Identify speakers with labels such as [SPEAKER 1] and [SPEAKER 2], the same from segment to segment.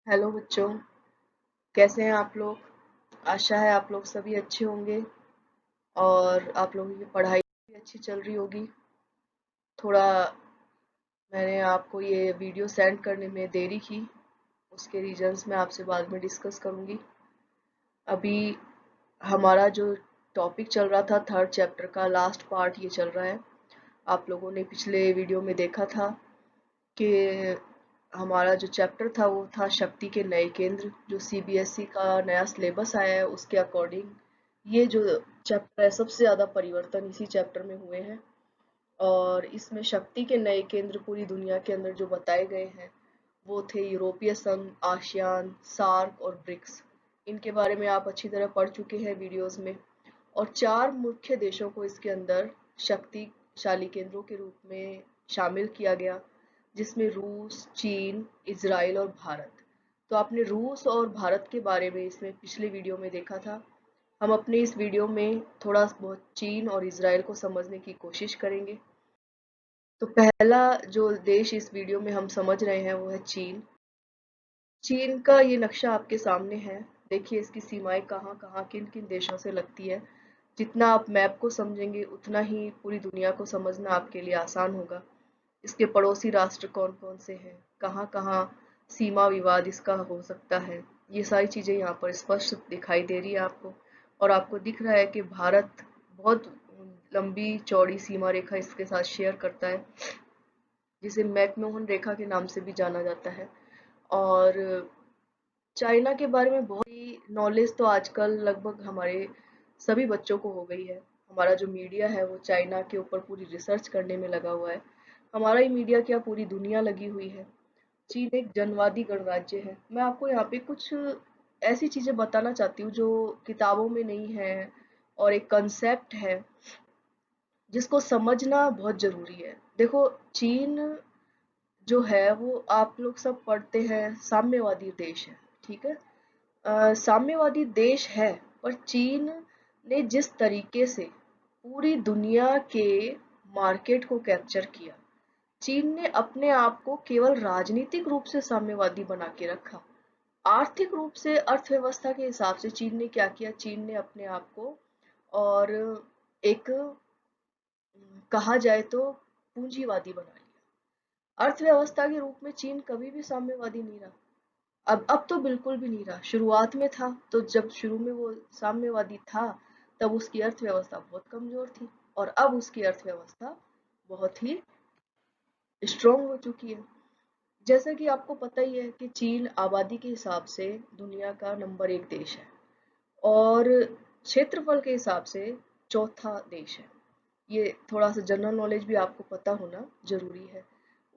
[SPEAKER 1] Hello बच्चों, कैसे हैं आप लोग। आशा है आप लोग सभी अच्छे होंगे और आप लोगों की पढ़ाई भी अच्छी चल रही होगी। थोड़ा मैंने आपको ये वीडियो सेंड करने में देरी की, उसके रीजंस मैं आपसे बाद में डिस्कस करूंगी। अभी हमारा जो टॉपिक चल रहा था थर्ड चैप्टर का लास्ट पार्ट ये चल रहा है। आप लोगों ने पिछले वीडियो में देखा था कि हमारा जो चैप्टर था वो था शक्ति के नए केंद्र, जो सीबीएसई का नया सिलेबस आया है उसके अकॉर्डिंग ये जो चैप्टर है सबसे ज़्यादा परिवर्तन इसी चैप्टर में हुए हैं। और इसमें शक्ति के नए केंद्र पूरी दुनिया के अंदर जो बताए गए हैं वो थे यूरोपीय संघ, आसियान, सार्क और ब्रिक्स। इनके बारे में आप अच्छी तरह पढ़ चुके हैं वीडियोस में। और चार मुख्य देशों को इसके अंदर शक्तिशाली केंद्रों के रूप में शामिल किया गया, जिसमें रूस, चीन, इजराइल और भारत। तो आपने रूस और भारत के बारे में इसमें पिछले वीडियो में देखा था। हम अपने इस वीडियो में थोड़ा बहुत चीन और इजराइल को समझने की कोशिश करेंगे। तो पहला जो देश इस वीडियो में हम समझ रहे हैं वो है चीन। चीन का ये नक्शा आपके सामने है। देखिए इसकी सीमाएं कहाँ कहाँ किन किन देशों से लगती है। जितना आप मैप को समझेंगे उतना ही पूरी दुनिया को समझना आपके लिए आसान होगा। इसके पड़ोसी राष्ट्र कौन कौन से हैं, कहाँ कहाँ सीमा विवाद इसका हो सकता है, ये सारी चीजें यहाँ पर स्पष्ट दिखाई दे रही है आपको। और आपको दिख रहा है कि भारत बहुत लंबी चौड़ी सीमा रेखा इसके साथ शेयर करता है, जिसे मैकमोहन रेखा के नाम से भी जाना जाता है। और चाइना के बारे में बहुत ही नॉलेज तो आजकल लगभग हमारे सभी बच्चों को हो गई है। हमारा जो मीडिया है वो चाइना के ऊपर पूरी रिसर्च करने में लगा हुआ है। हमारा ही मीडिया क्या, पूरी दुनिया लगी हुई है। चीन एक जनवादी गणराज्य है। मैं आपको यहाँ पे कुछ ऐसी चीजें बताना चाहती हूँ जो किताबों में नहीं है, और एक कंसेप्ट है जिसको समझना बहुत जरूरी है। देखो, चीन जो है वो आप लोग सब पढ़ते हैं साम्यवादी देश है, ठीक है। साम्यवादी देश है, पर चीन ने जिस तरीके से पूरी दुनिया के मार्केट को कैप्चर किया, चीन ने अपने आप को केवल राजनीतिक रूप से साम्यवादी बना के रखा। आर्थिक रूप से अर्थव्यवस्था के हिसाब से चीन ने क्या किया, चीन ने अपने आप को और एक कहा जाए तो पूंजीवादी बना लिया। अर्थव्यवस्था के रूप में चीन कभी भी साम्यवादी नहीं रहा। अब तो बिल्कुल भी नहीं रहा। शुरुआत में था, तो जब शुरू में वो साम्यवादी था तब उसकी अर्थव्यवस्था बहुत कमजोर थी, और अब उसकी अर्थव्यवस्था बहुत ही स्ट्रोंग हो चुकी है। जैसा कि आपको पता ही है कि चीन आबादी के हिसाब से दुनिया का नंबर 1 देश है, और क्षेत्रफल के हिसाब से चौथा देश है। ये थोड़ा सा जनरल नॉलेज भी आपको पता होना जरूरी है।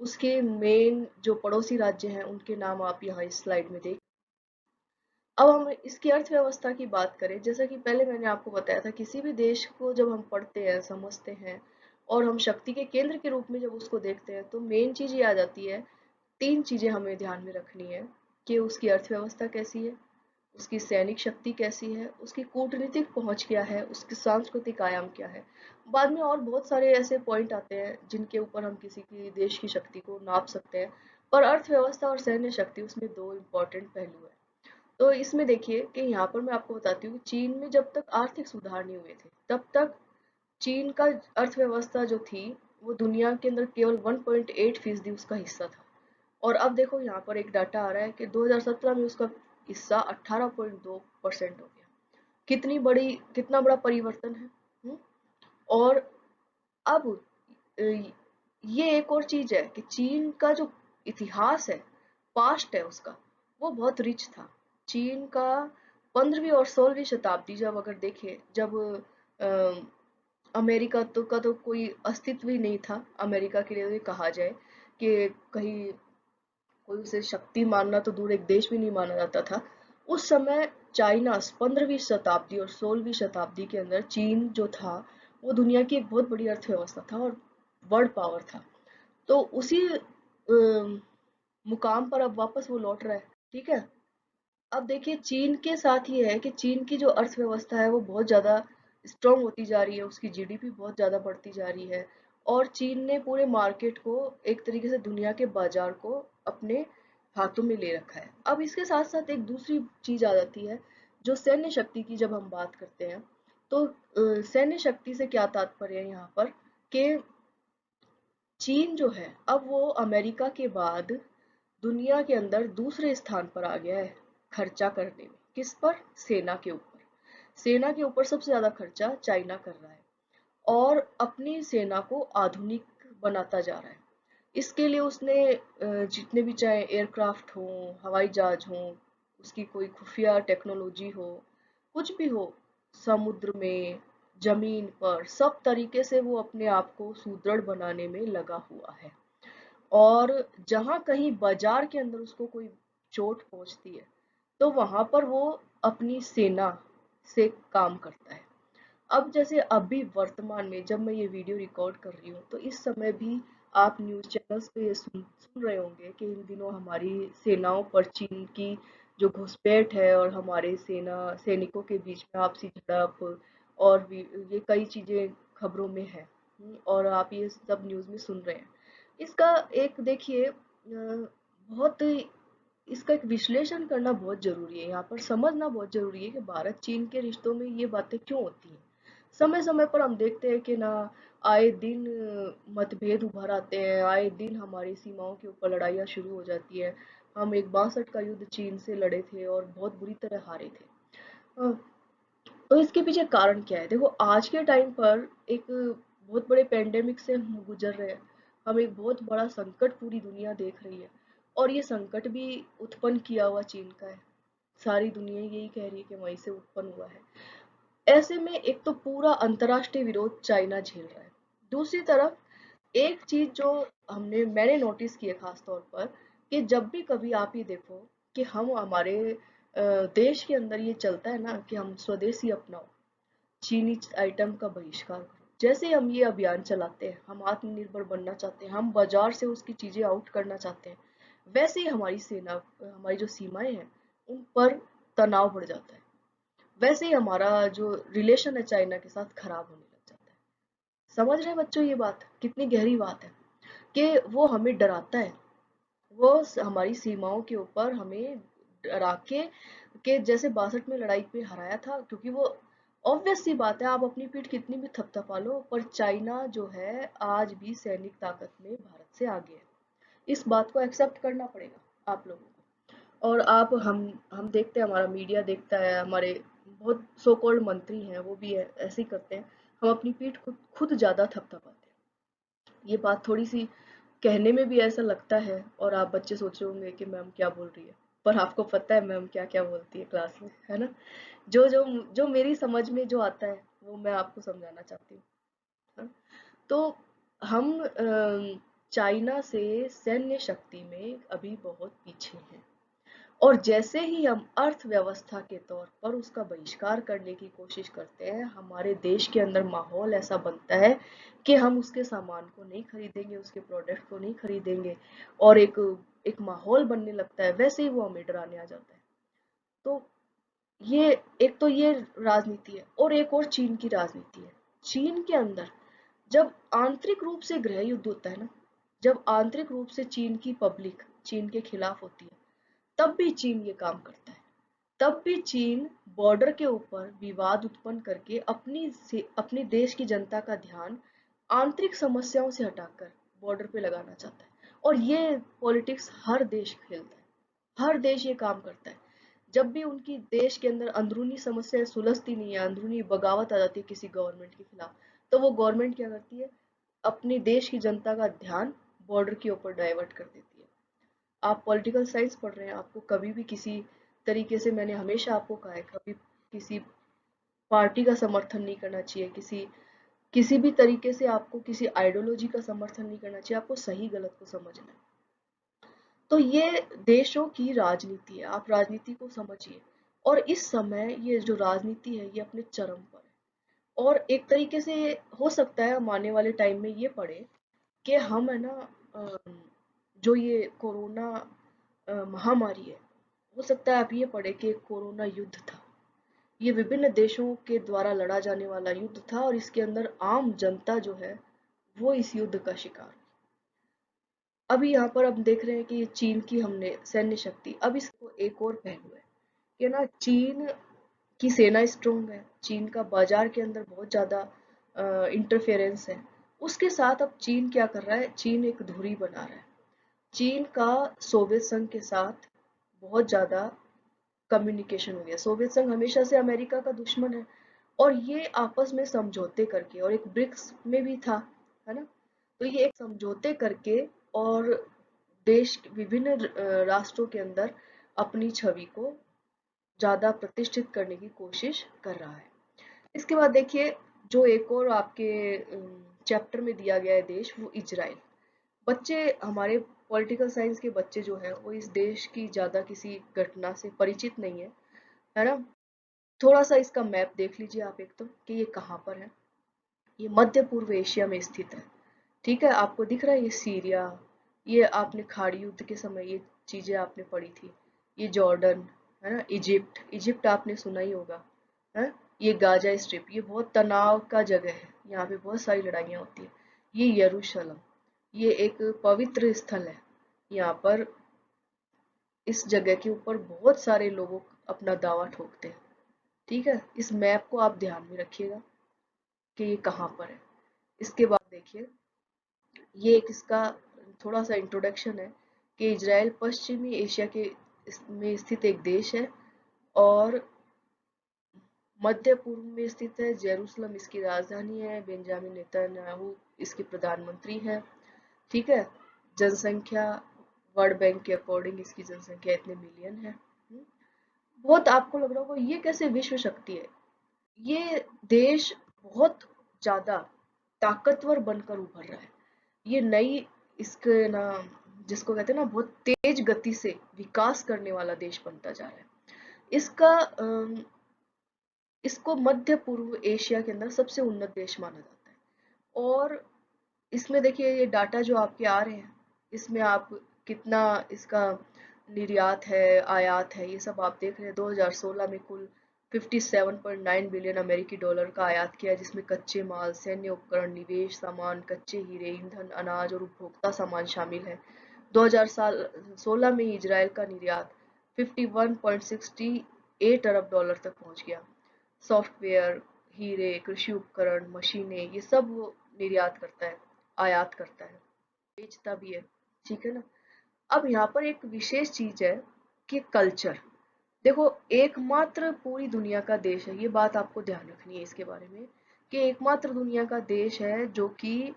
[SPEAKER 1] उसके मेन जो पड़ोसी राज्य हैं उनके नाम आप यहाँ इस स्लाइड में देख। अब हम इसकी अर्थव्यवस्था की बात करें, जैसा कि पहले मैंने आपको बताया था, किसी भी देश को जब हम पढ़ते हैं, समझते हैं, और हम शक्ति के केंद्र के रूप में जब उसको देखते हैं, तो मेन चीज ये आ जाती है। तीन चीजें हमें ध्यान में रखनी है कि उसकी अर्थव्यवस्था कैसी है, उसकी सैनिक शक्ति कैसी है, उसकी कूटनीतिक पहुंच क्या है, उसकी सांस्कृतिक आयाम क्या है। बाद में और बहुत सारे ऐसे पॉइंट आते हैं जिनके ऊपर हम किसी की देश की शक्ति को नाप सकते हैं। पर अर्थव्यवस्था और सैन्य शक्ति, उसमें दो इम्पोर्टेंट पहलू है। तो इसमें देखिए कि यहाँ पर मैं आपको बताती हूँ कि चीन में जब तक आर्थिक सुधार नहीं हुए थे तब तक चीन का अर्थव्यवस्था जो थी वो दुनिया के अंदर केवल 1.8% उसका हिस्सा था। और अब देखो यहाँ पर एक डाटा आ रहा है कि 2017 में उसका हिस्सा 18.2% हो गया। कितना बड़ा परिवर्तन है। हम्म? और अब ये एक और चीज है कि चीन का जो इतिहास है, पास्ट है उसका, वो बहुत रिच था। चीन का 15वीं और 16वीं शताब्दी जब अगर देखें, जब अमेरिका का तो कोई अस्तित्व ही नहीं था। अमेरिका के लिए कहा जाए कि कहीं कोई उसे शक्ति मानना तो दूर, एक देश भी नहीं माना जाता था उस समय। चाइना 15वीं शताब्दी और 16वीं शताब्दी के अंदर चीन जो था वो दुनिया की एक बहुत बड़ी अर्थव्यवस्था था और वर्ल्ड पावर था। तो उसी मुकाम पर अब वापस वो लौट रहा है, ठीक है। अब देखिए चीन के साथ ये है कि चीन की जो अर्थव्यवस्था है वो बहुत ज़्यादा स्ट्रांग होती जा रही है, उसकी जीडीपी बहुत ज़्यादा बढ़ती जा रही है। और चीन ने पूरे मार्केट को, एक तरीके से दुनिया के बाजार को अपने हाथों में ले रखा है। अब इसके साथ साथ एक दूसरी चीज आ जाती है, जो सैन्य शक्ति की जब हम बात करते हैं, तो सैन्य शक्ति से क्या तात्पर्य है यहाँ पर, कि चीन जो है अब वो अमेरिका के बाद दुनिया के अंदर दूसरे स्थान पर आ गया है खर्चा करने में। किस पर? सेना के ऊपर। सेना के ऊपर सबसे ज्यादा खर्चा चाइना कर रहा है, और अपनी सेना को आधुनिक बनाता जा रहा है। इसके लिए उसने जितने भी चाहे एयरक्राफ्ट हो, हवाई जहाज हो, उसकी कोई खुफिया टेक्नोलॉजी हो, कुछ भी हो, समुद्र में, जमीन पर, सब तरीके से वो अपने आप को सुदृढ़ बनाने में लगा हुआ है। और जहां कहीं बाजार के अंदर उसको कोई चोट पहुंचती है, तो वहां पर वो अपनी सेना से काम करता है। अब जैसे अभी वर्तमान में जब मैं ये वीडियो रिकॉर्ड कर रही हूँ, तो इस समय भी आप न्यूज़ चैनल्स पे ये सुन रहे होंगे कि इन दिनों हमारी सेनाओं पर चीन की जो घुसपैठ है, और हमारे सैनिकों के बीच में आपसी झड़प, और भी ये कई चीजें खबरों में है। और आप ये सब न्यूज़ में सुन रहे हैं। इसका एक देखिए बहुत इसका एक विश्लेषण करना बहुत जरूरी है, यहाँ पर समझना बहुत जरूरी है कि भारत चीन के रिश्तों में ये बातें क्यों होती हैं। समय समय पर हम देखते हैं कि ना, आए दिन मतभेद उभर आते हैं, आए दिन हमारी सीमाओं के ऊपर लड़ाइयाँ शुरू हो जाती है। हम एक 62 का युद्ध चीन से लड़े थे और बहुत बुरी तरह हारे थे। अ, तो इसके पीछे कारण क्या है? देखो, आज के टाइम पर एक बहुत बड़े पेंडेमिक से हम गुजर रहे हैं। हम एक बहुत बड़ा संकट पूरी दुनिया देख रही है, और ये संकट भी उत्पन्न किया हुआ चीन का है। सारी दुनिया यही कह रही है कि वहीं से उत्पन्न हुआ है। ऐसे में एक तो पूरा अंतर्राष्ट्रीय विरोध चाइना झेल रहा है। दूसरी तरफ एक चीज जो मैंने नोटिस की है खास तौर पर, कि जब भी कभी आप ये देखो कि हम हमारे देश के अंदर ये चलता है ना कि हम स्वदेशी अपनाओ, चीनी आइटम का बहिष्कार करो। जैसे ही हम ये अभियान चलाते हैं, हम आत्मनिर्भर बनना चाहते हैं, हम बाजार से उसकी चीजें आउट करना चाहते हैं, वैसे ही हमारी सेना, हमारी जो सीमाएं हैं, उन पर तनाव बढ़ जाता है। वैसे ही हमारा जो रिलेशन है चाइना के साथ खराब होने लग जाता है। समझ रहे हैं बच्चों ये बात कितनी गहरी बात है, कि वो हमें डराता है। वो हमारी सीमाओं के ऊपर हमें डरा के जैसे 62 में लड़ाई पे हराया था, क्योंकि वो ऑब्वियस सी बात है, आप अपनी पीठ कितनी भी थपथपा लो, पर चाइना जो है आज भी सैनिक ताकत में भारत से आगे है। इस बात को एक्सेप्ट करना पड़ेगा आप लोगों को। और आप हम देखते हैं, हमारा मीडिया देखता है, हमारे बहुत सो कॉल्ड मंत्री हैं, वो भी ऐसे ही करते हैं। हम अपनी पीठ खुद खुद ज्यादा थपथपाते हैं। ये बात थोड़ी सी कहने में भी ऐसा लगता है, और आप बच्चे सोच रहे होंगे कि मैम क्या बोल रही है, पर आपको पता है मैम क्या क्या बोलती है क्लास में, है ना। जो जो जो मेरी समझ में जो आता है वो मैं आपको समझाना चाहती हूँ। हाँ? तो हम चाइना से सैन्य शक्ति में अभी बहुत पीछे हैं, और जैसे ही हम अर्थव्यवस्था के तौर पर उसका बहिष्कार करने की कोशिश करते हैं, हमारे देश के अंदर माहौल ऐसा बनता है कि हम उसके सामान को नहीं खरीदेंगे, उसके प्रोडक्ट को नहीं खरीदेंगे, और एक एक माहौल बनने लगता है। वैसे ही वो हमें डराने आ जाता है। तो ये एक तो ये राजनीति है, और एक और चीन की राजनीति है। चीन के अंदर जब आंतरिक रूप से गृह युद्ध होता है ना, जब आंतरिक रूप से चीन की पब्लिक चीन के खिलाफ होती है, तब भी चीन ये काम करता है। तब भी चीन बॉर्डर के ऊपर विवाद उत्पन्न करके अपने देश की जनता का ध्यान आंतरिक समस्याओं से हटाकर बॉर्डर पे लगाना चाहता है। और ये पॉलिटिक्स हर देश खेलता है, हर देश ये काम करता है। जब भी उनकी देश के अंदर अंदरूनी समस्याएं सुलझती नहीं है, अंदरूनी बगावत आ जाती है किसी गवर्नमेंट के खिलाफ, तो वो गवर्नमेंट क्या करती है, अपने देश की जनता का ध्यान बॉर्डर के ऊपर डाइवर्ट कर देती है। आप पॉलिटिकल साइंस पढ़ रहे हैं, आपको कभी भी किसी तरीके से, मैंने हमेशा आपको कहा है, कभी किसी पार्टी का समर्थन नहीं करना चाहिए, किसी किसी भी तरीके से आपको किसी आइडियोलॉजी का समर्थन नहीं करना चाहिए, आपको सही गलत को समझना है। तो ये देशों की राजनीति है, आप राजनीति को समझिए। और इस समय ये जो राजनीति है ये अपने चरम पर है, और एक तरीके से हो सकता है हम आने वाले टाइम में ये पढ़े कि हम है ना, जो ये कोरोना महामारी है, हो सकता है आप ये पढ़े कि कोरोना युद्ध था। ये विभिन्न देशों के द्वारा लड़ा जाने वाला युद्ध था, और इसके अंदर आम जनता जो है वो इस युद्ध का शिकार हुई। अभी यहाँ पर हम देख रहे हैं कि ये चीन की हमने सैन्य शक्ति, अब इसको एक और पहलू है कि ना चीन की सेना स्ट्रोंग है, चीन का बाजार के अंदर बहुत ज़्यादा इंटरफेरेंस है। उसके साथ अब चीन क्या कर रहा है, चीन एक धुरी बना रहा है। चीन का सोवियत संघ के साथ बहुत ज़्यादा कम्युनिकेशन हो गया। सोवियत संघ हमेशा से अमेरिका का दुश्मन है और ये आपस में समझौते करके, और एक ब्रिक्स में भी था, है ना, तो ये एक समझौते करके और देश विभिन्न राष्ट्रों के अंदर अपनी छवि को ज़्यादा प्रतिष्ठित करने की कोशिश कर रहा है। इसके बाद देखिए, जो एक और आपके चैप्टर में दिया गया है देश, वो इजराइल। बच्चे हमारे पॉलिटिकल साइंस के बच्चे जो हैं वो इस देश की ज़्यादा किसी घटना से परिचित नहीं है ना। थोड़ा सा इसका मैप देख लीजिए आप एक तो, कि ये कहाँ पर है। ये मध्य पूर्व एशिया में स्थित है। ठीक है, आपको दिख रहा है ये सीरिया, ये आपने खाड़ी युद्ध के समय ये चीजें आपने पढ़ी थी। ये जॉर्डन, है ना, इजिप्ट, इजिप्ट आपने सुना ही होगा, है। ये गाजा स्ट्रिप, ये बहुत तनाव का जगह है, यहाँ पे बहुत सारी लड़ाइयाँ होती है। ये यरूशलेम, ये एक पवित्र स्थल है। यहाँ पर इस जगह के ऊपर बहुत सारे लोग अपना दावा ठोकते हैं। ठीक है, इस मैप को आप ध्यान में रखिएगा कि ये कहाँ पर है। इसके बाद देखिए, ये एक इसका थोड़ा सा इंट्रोडक्शन है कि इजराइल पश्चिमी एशिया के में स्थित एक देश है और मध्य पूर्व में स्थित है। जेरूसलम इसकी राजधानी है। बेंजामिन नेतन्याहू इसके प्रधानमंत्री हैं। ठीक है, जनसंख्या वर्ल्ड बैंक के अकॉर्डिंग इसकी जनसंख्या इतने मिलियन है। बहुत आपको लग रहा होगा ये कैसे विश्व शक्ति है। ये देश बहुत ज्यादा ताकतवर बनकर उभर रहा है। ये नई, इसके ना, जिसको कहते हैं ना, बहुत तेज गति से विकास करने वाला देश बनता जा रहा है। इसका इसको मध्य पूर्व एशिया के अंदर सबसे उन्नत देश माना जाता है। और इसमें देखिए ये डाटा जो आपके आ रहे हैं, इसमें आप कितना इसका निर्यात है, आयात है, ये सब आप देख रहे हैं। 2016 में कुल 57.9 बिलियन अमेरिकी डॉलर का आयात किया, जिसमें कच्चे माल, सैन्य उपकरण, निवेश सामान, कच्चे हीरे, ईंधन, अनाज और उपभोक्ता सामान शामिल है। 2016 में इजराइल का निर्यात 51.68 अरब डॉलर तक पहुंच गया। सॉफ्टवेयर, हीरे, कृषि उपकरण, मशीनें, ये सब वो निर्यात करता है, आयात करता है, बेचता भी है। ठीक है ना। अब यहाँ पर एक विशेष चीज है कि कल्चर। देखो, एकमात्र पूरी दुनिया का देश है, ये बात आपको ध्यान रखनी है इसके बारे में, कि एकमात्र दुनिया का देश है जो कि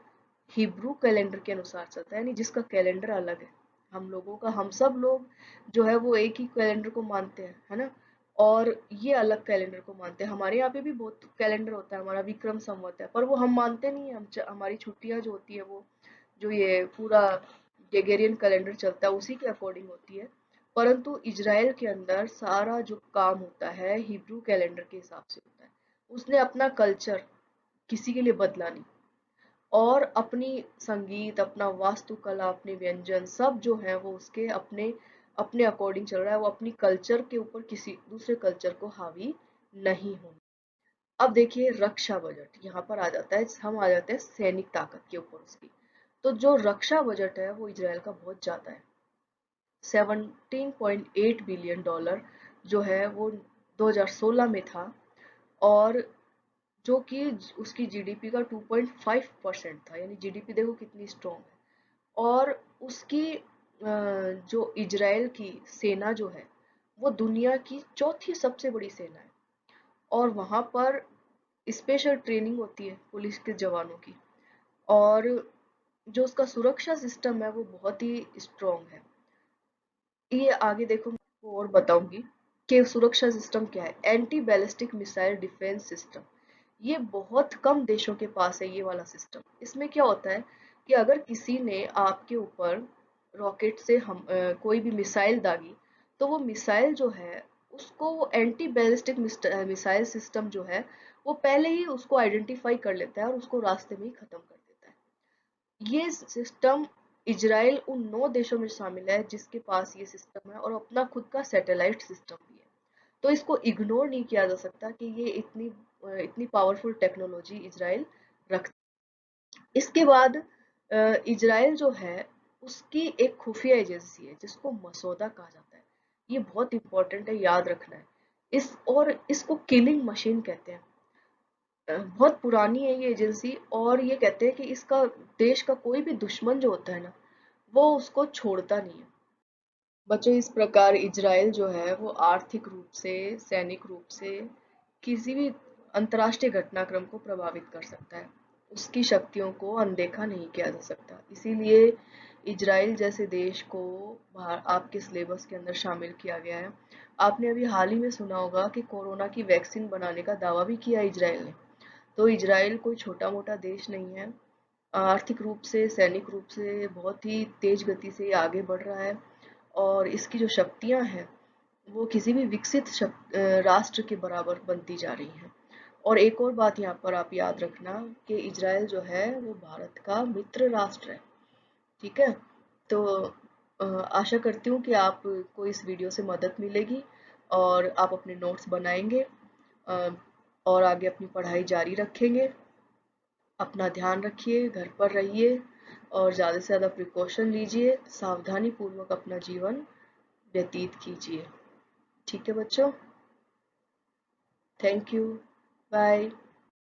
[SPEAKER 1] हिब्रू कैलेंडर के अनुसार चलता है, यानी जिसका कैलेंडर अलग है हम लोगों का। हम सब लोग जो है वो एक ही कैलेंडर को मानते हैं, है ना, और ये अलग कैलेंडर को मानते हैं। हमारे यहाँ पे भी बहुत कैलेंडर होता है, हमारा विक्रम संवत है, पर वो हम मानते नहीं है। हमारी छुट्टियां जो होती है वो, जो ये पूरा ग्रेगोरियन कैलेंडर चलता है उसी के अकॉर्डिंग होती है। परंतु इजराइल के अंदर सारा जो काम होता है हिब्रू कैलेंडर के हिसाब से होता है। उसने अपना कल्चर किसी के लिए बदला नहीं, और अपनी संगीत, अपना वास्तुकला, अपने व्यंजन सब जो है वो उसके अपने अपने अकॉर्डिंग चल रहा है। वो अपनी कल्चर के ऊपर किसी दूसरे कल्चर को हावी नहीं होना। अब देखिए रक्षा बजट यहाँ पर आ जाता है, हम आ जाते हैं सैनिक ताकत के ऊपर उसकी। तो जो रक्षा बजट है वो इजराइल का बहुत ज्यादा है। 17.8 बिलियन डॉलर जो है वो 2016 में था, और जो कि उसकी जीडीपी का 2.5% था। यानी जीडीपी देखो कितनी स्ट्रॉन्ग है। और उसकी जो इजराइल की सेना जो है वो दुनिया की चौथी सबसे बड़ी सेना है। और वहां पर स्पेशल ट्रेनिंग होती है पुलिस के जवानों की, और जो उसका सुरक्षा सिस्टम है वो बहुत ही स्ट्रॉन्ग है। ये आगे देखो मैं आपको और बताऊंगी कि सुरक्षा सिस्टम क्या है। Anti ballistic missile defence system, ये बहुत कम देशों के पास है ये वाला सिस्टम। इसमें क्या होता है कि अगर किसी ने आपके ऊपर रॉकेट से हम कोई भी मिसाइल दागी, तो वो मिसाइल जो है उसको वो एंटी बैलिस्टिक मिसाइल सिस्टम जो है वो पहले ही उसको आइडेंटिफाई कर लेता है और उसको रास्ते में ही खत्म कर देता है। ये सिस्टम, इजराइल उन 9 देशों में शामिल है जिसके पास ये सिस्टम है, और अपना खुद का सैटेलाइट सिस्टम भी है। तो इसको इग्नोर नहीं किया जा सकता कि ये इतनी पावरफुल टेक्नोलॉजी इजराइल रखता है। इसके बाद इजराइल जो है उसकी एक खुफिया एजेंसी है जिसको मसौदा कहा जाता है। ये बहुत इंपॉर्टेंट है, याद रखना है। इसको किलिंग मशीन कहते हैं। बहुत पुरानी है ये एजेंसी, और ये कहते हैं कि इसका देश का कोई भी दुश्मन जो होता है ना, वो उसको छोड़ता नहीं है। बच्चों, इस प्रकार इजराइल जो है वो आर्थिक रूप से, सैनिक रूप से किसी भी अंतर्राष्ट्रीय घटनाक्रम को प्रभावित कर सकता है। उसकी शक्तियों को अनदेखा नहीं किया जा सकता। इसीलिए इजराइल जैसे देश को आपके सिलेबस के अंदर शामिल किया गया है। आपने अभी हाल ही में सुना होगा कि कोरोना की वैक्सीन बनाने का दावा भी किया इजराइल ने। तो इजराइल कोई छोटा मोटा देश नहीं है। आर्थिक रूप से, सैनिक रूप से बहुत ही तेज गति से ये आगे बढ़ रहा है, और इसकी जो शक्तियां हैं वो किसी भी विकसित राष्ट्र के बराबर बनती जा रही हैं। और एक और बात यहाँ पर आप याद रखना कि इजराइल जो है वो भारत का मित्र राष्ट्र है। ठीक है। तो आशा करती हूँ कि आपको इस वीडियो से मदद मिलेगी, और आप अपने नोट्स बनाएंगे, अ, और आगे अपनी पढ़ाई जारी रखेंगे। अपना ध्यान रखिए, घर पर रहिए, और ज़्यादा से ज़्यादा प्रिकॉशन लीजिए, सावधानी पूर्वक अपना जीवन व्यतीत कीजिए। ठीक है बच्चों, थैंक यू, बाय।